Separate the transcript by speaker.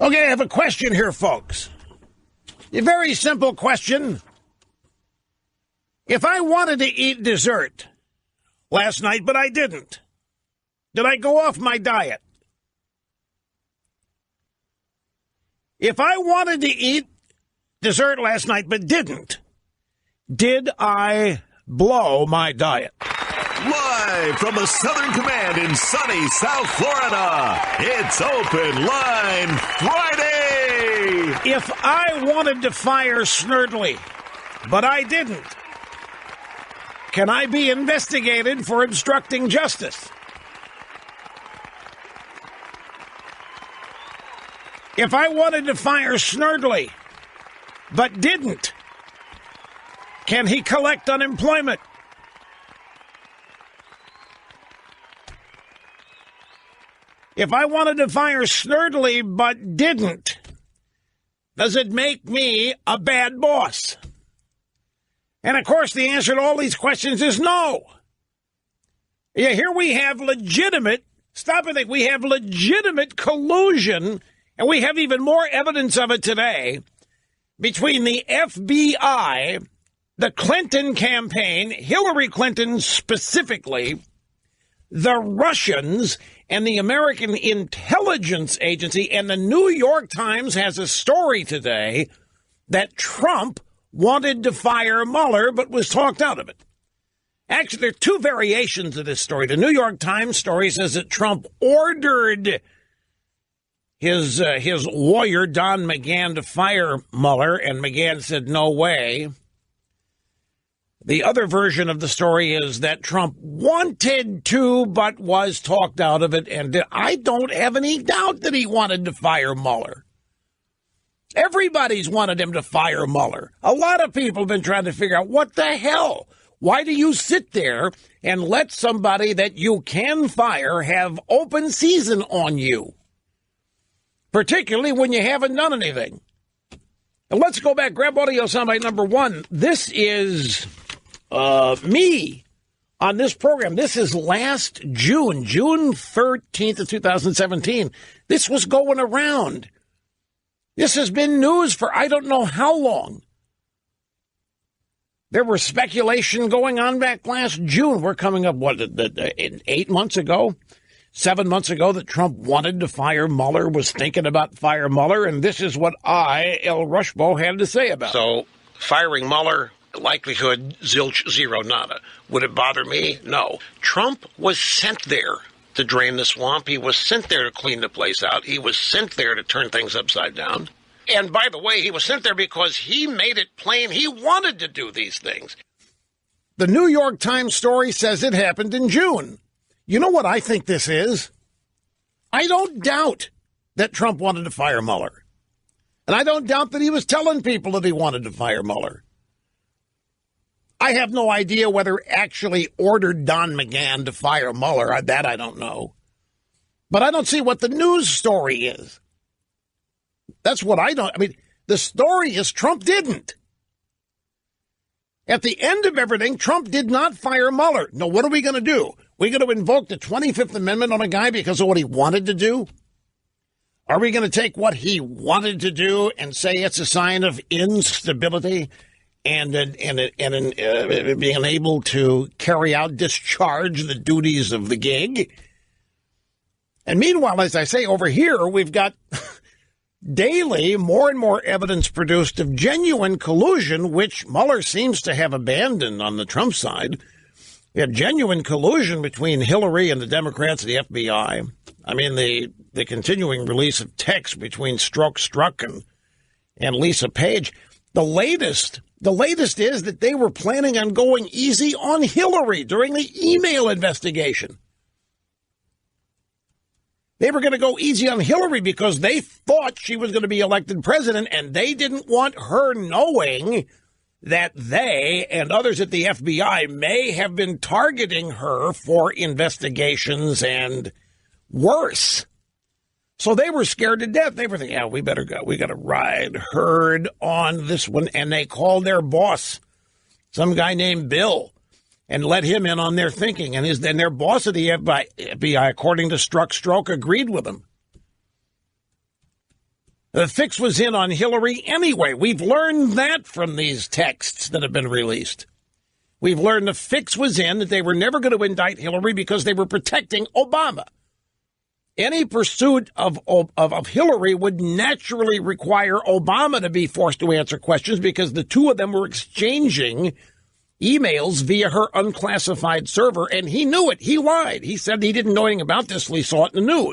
Speaker 1: Okay, I have a question here, folks. A very simple question. If I wanted to eat dessert last night, but I didn't, did I go off my diet? If I wanted to eat dessert last night, but didn't, did I blow my diet?
Speaker 2: Live from the Southern Command in sunny South Florida, it's Open Line Friday!
Speaker 1: If I wanted to fire Snerdley, but I didn't, can I be investigated for obstructing justice? If I wanted to fire Snerdley, but didn't, can he collect unemployment? If I wanted to fire Snerdley but didn't, does it make me a bad boss? And, of course, the answer to all these questions is no. Yeah, here we have legitimate, stop and think, we have legitimate collusion, and we have even more evidence of it today, between the FBI, the Clinton campaign, Hillary Clinton specifically, the Russians, and the American Intelligence Agency. And the New York Times has a story today that Trump wanted to fire Mueller but was talked out of it. Actually, there are two variations of this story. The New York Times story says that Trump ordered his lawyer, Don McGahn, to fire Mueller, and McGahn said, no way. The other version of the story is that Trump wanted to, but was talked out of it. And I don't have any doubt that he wanted to fire Mueller. Everybody's wanted him to fire Mueller. A lot of people have been trying to figure out, what the hell? Why do you sit there and let somebody that you can fire have open season on you? Particularly when you haven't done anything. And let's go back, grab audio soundbite number one. This is me on this program. This is last June 13th of 2017. This was going around. This has been news for I don't know how long. There was speculation going on back last June. We're coming up, 8 months ago, 7 months ago, that Trump wanted to fire Mueller, was thinking about fire Mueller, and this is what I, El Rushbo, had to say about it. So, firing Mueller, likelihood, zilch, zero, nada. Would it bother me? No. Trump was sent there to drain the swamp. He was sent there to clean the place out. He was sent there to turn things upside down. And by the way, he was sent there because he made it plain he wanted to do these things. The New York Times story says it happened in June. You know what I think this is? I don't doubt that Trump wanted to fire Mueller. And I don't doubt that he was telling people that he wanted to fire Mueller. I have no idea whether he actually ordered Don McGahn to fire Mueller. That I don't know. But I don't see what the news story is. That's what I don't. I mean, the story is Trump didn't. At the end of everything, Trump did not fire Mueller. No, what are we going to do? We're going to invoke the 25th Amendment on a guy because of what he wanted to do? Are we going to take what he wanted to do and say it's a sign of instability and being able to discharge the duties of the gig? And meanwhile, as I say, over here, we've got daily more and more evidence produced of genuine collusion, which Mueller seems to have abandoned on the Trump side. We have genuine collusion between Hillary and the Democrats and the FBI. I mean, the continuing release of texts between Strzok and Lisa Page. The latest is that they were planning on going easy on Hillary during the email investigation. They were going to go easy on Hillary because they thought she was going to be elected president, and they didn't want her knowing that they and others at the FBI may have been targeting her for investigations and worse. So they were scared to death. They were thinking, yeah, we better go. We got to ride herd on this one. And they called their boss, some guy named Bill, and let him in on their thinking. And then their boss of the FBI, according to Strzok, agreed with him. The fix was in on Hillary anyway. We've learned that from these texts that have been released. We've learned the fix was in, that they were never going to indict Hillary because they were protecting Obama. Any pursuit of Hillary would naturally require Obama to be forced to answer questions because the two of them were exchanging emails via her unclassified server, and he knew it. He lied. He said he didn't know anything about this till he saw it in the news.